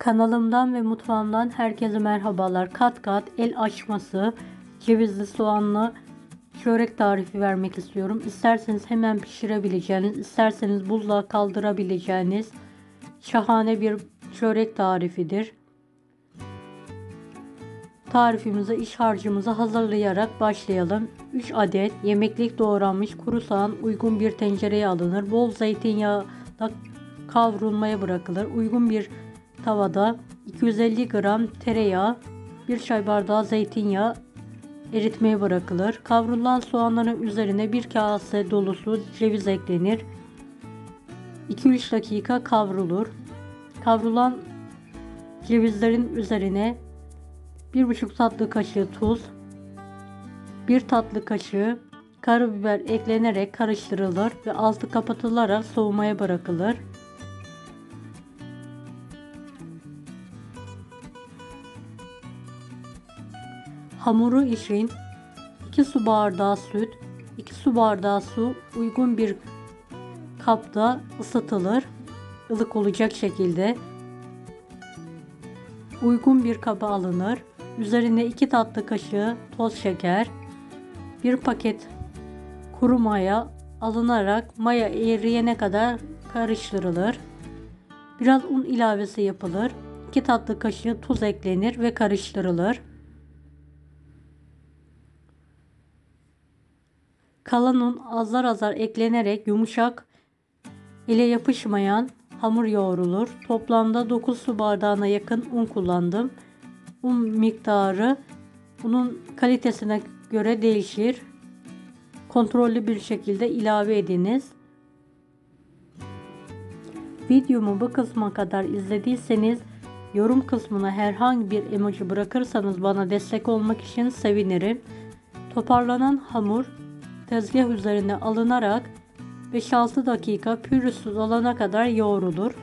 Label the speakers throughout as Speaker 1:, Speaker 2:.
Speaker 1: Kanalımdan ve mutfağımdan herkese merhabalar. Kat kat el açması, cevizli soğanlı çörek tarifi vermek istiyorum. İsterseniz hemen pişirebileceğiniz, isterseniz buzluğa kaldırabileceğiniz şahane bir çörek tarifidir. Tarifimize, iç harcımızı hazırlayarak başlayalım. 3 adet yemeklik doğranmış kuru soğan uygun bir tencereye alınır. Bol zeytinyağı da kavrulmaya bırakılır. Uygun bir tavada 250 gram tereyağı, 1 çay bardağı zeytinyağı eritmeye bırakılır. Kavrulan soğanların üzerine 1 kase dolusu ceviz eklenir. 2-3 dakika kavrulur. Kavrulan cevizlerin üzerine 1,5 tatlı kaşığı tuz, 1 tatlı kaşığı karabiber eklenerek karıştırılır ve altı kapatılarak soğumaya bırakılır. Hamuru için 2 su bardağı süt, 2 su bardağı su uygun bir kapta ısıtılır. Ilık olacak şekilde uygun bir kaba alınır. Üzerine 2 tatlı kaşığı toz şeker, 1 paket kuru maya alınarak maya eriyene kadar karıştırılır. Biraz un ilavesi yapılır. 2 tatlı kaşığı tuz eklenir ve karıştırılır. Kalan un azar azar eklenerek yumuşak, ele yapışmayan hamur yoğrulur. Toplamda 9 su bardağına yakın un kullandım. Un miktarı unun kalitesine göre değişir. Kontrollü bir şekilde ilave ediniz. Videomu bu kısma kadar izlediyseniz yorum kısmına herhangi bir emoji bırakırsanız bana destek olmak için sevinirim. Toparlanan hamur tezgah üzerine alınarak 5-6 dakika pürüzsüz olana kadar yoğrulur.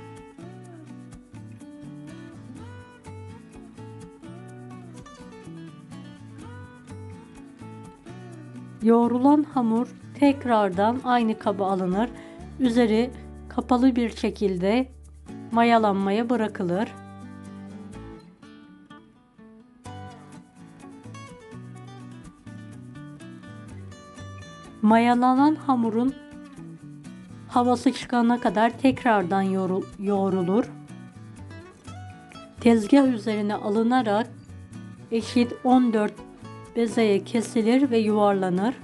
Speaker 1: Yoğrulan hamur tekrardan aynı kaba alınır. Üzeri kapalı bir şekilde mayalanmaya bırakılır. Mayalanan hamurun havası çıkana kadar tekrardan yoğrulur. Tezgah üzerine alınarak eşit 14 bezeye kesilir ve yuvarlanır.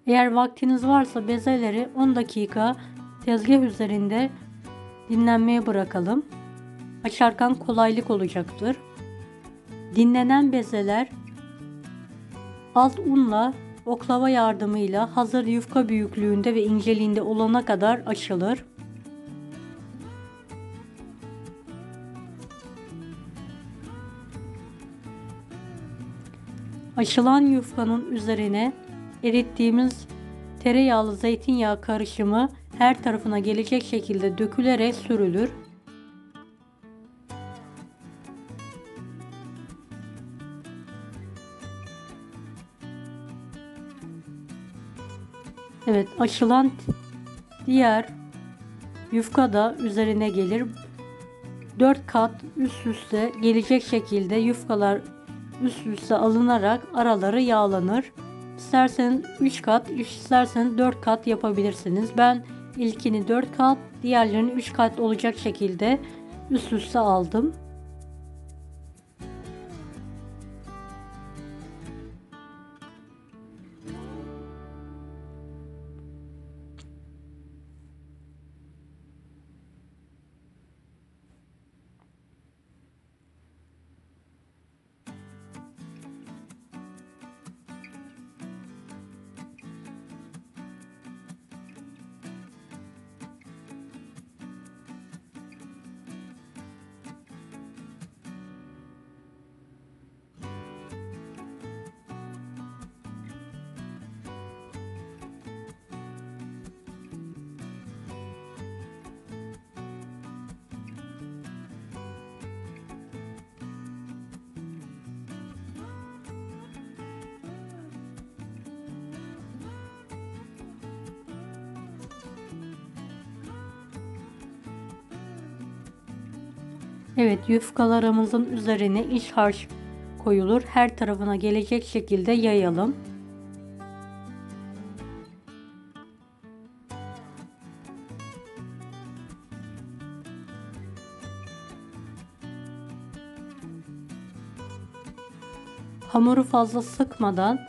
Speaker 1: Eğer vaktiniz varsa bezeleri 10 dakika tezgah üzerinde dinlenmeye bırakalım. Açarken kolaylık olacaktır. Dinlenen bezeler az unla oklava yardımıyla hazır yufka büyüklüğünde ve inceliğinde olana kadar açılır. Açılan yufkanın üzerine erittiğimiz tereyağlı zeytinyağı karışımı her tarafına gelecek şekilde dökülerek sürülür. Evet, açılan diğer yufka da üzerine gelir. 4 kat üst üste gelecek şekilde yufkalar üst üste alınarak araları yağlanır. İsterseniz 3 kat, isterseniz 4 kat yapabilirsiniz. Ben ilkini 4 kat, diğerlerini 3 kat olacak şekilde üst üste aldım. Evet, yufkalarımızın üzerine iç harç koyulur. Her tarafına gelecek şekilde yayalım. Hamuru fazla sıkmadan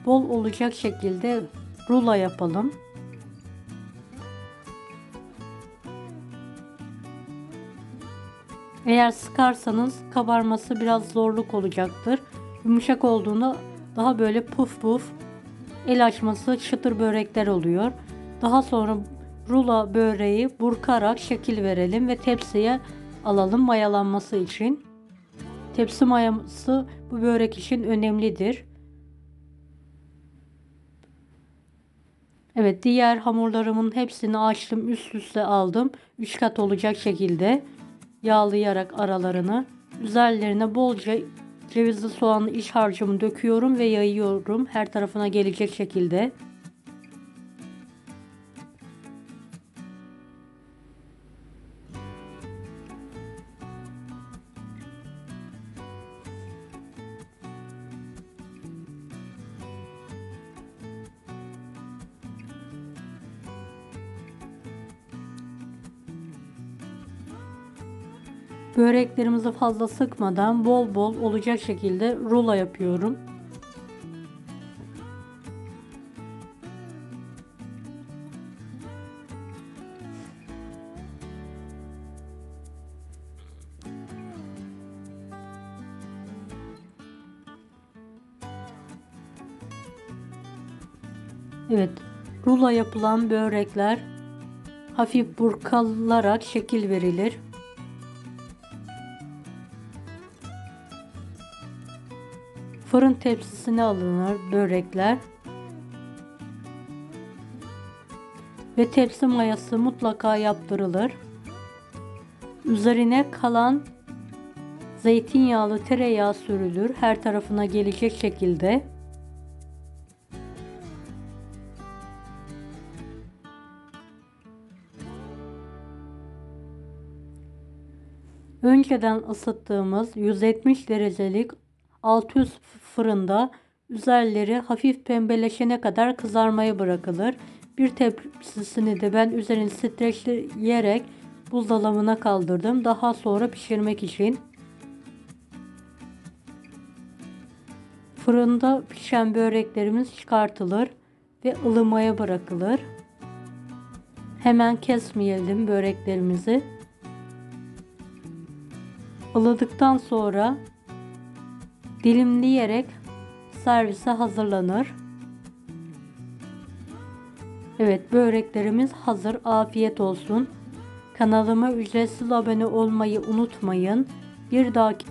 Speaker 1: bol olacak şekilde rulo yapalım. Eğer sıkarsanız kabarması biraz zorluk olacaktır. Yumuşak olduğunda daha böyle puf puf, el açması çıtır börekler oluyor. Daha sonra rulo böreği burkarak şekil verelim ve tepsiye alalım mayalanması için. Tepsi mayası bu börek için önemlidir. Evet, diğer hamurlarımın hepsini açtım, üst üste aldım. 3 kat olacak şekilde yağlayarak aralarını, üzerlerine bolca cevizli soğanlı iç harcımı döküyorum ve yayıyorum her tarafına gelecek şekilde. Böreklerimizi fazla sıkmadan bol bol olacak şekilde rulo yapıyorum. Evet, rulo yapılan börekler hafif burkalarak şekil verilir. Fırın tepsisine alınır börekler ve tepsi mayası mutlaka yaptırılır. Üzerine kalan zeytinyağlı tereyağı sürülür her tarafına gelecek şekilde. Önceden ısıttığımız 170 derecelik alt üst fırında üzerleri hafif pembeleşene kadar kızarmaya bırakılır. Bir tepsisini de ben üzerini streçleyerek buzdolabına kaldırdım. Daha sonra pişirmek için. Fırında pişen böreklerimiz çıkartılır ve ılımaya bırakılır. Hemen kesmeyelim böreklerimizi. Ilıdıktan sonra dilimleyerek servise hazırlanır. Evet, böreklerimiz hazır. Afiyet olsun. Kanalıma ücretsiz abone olmayı unutmayın. Bir dahaki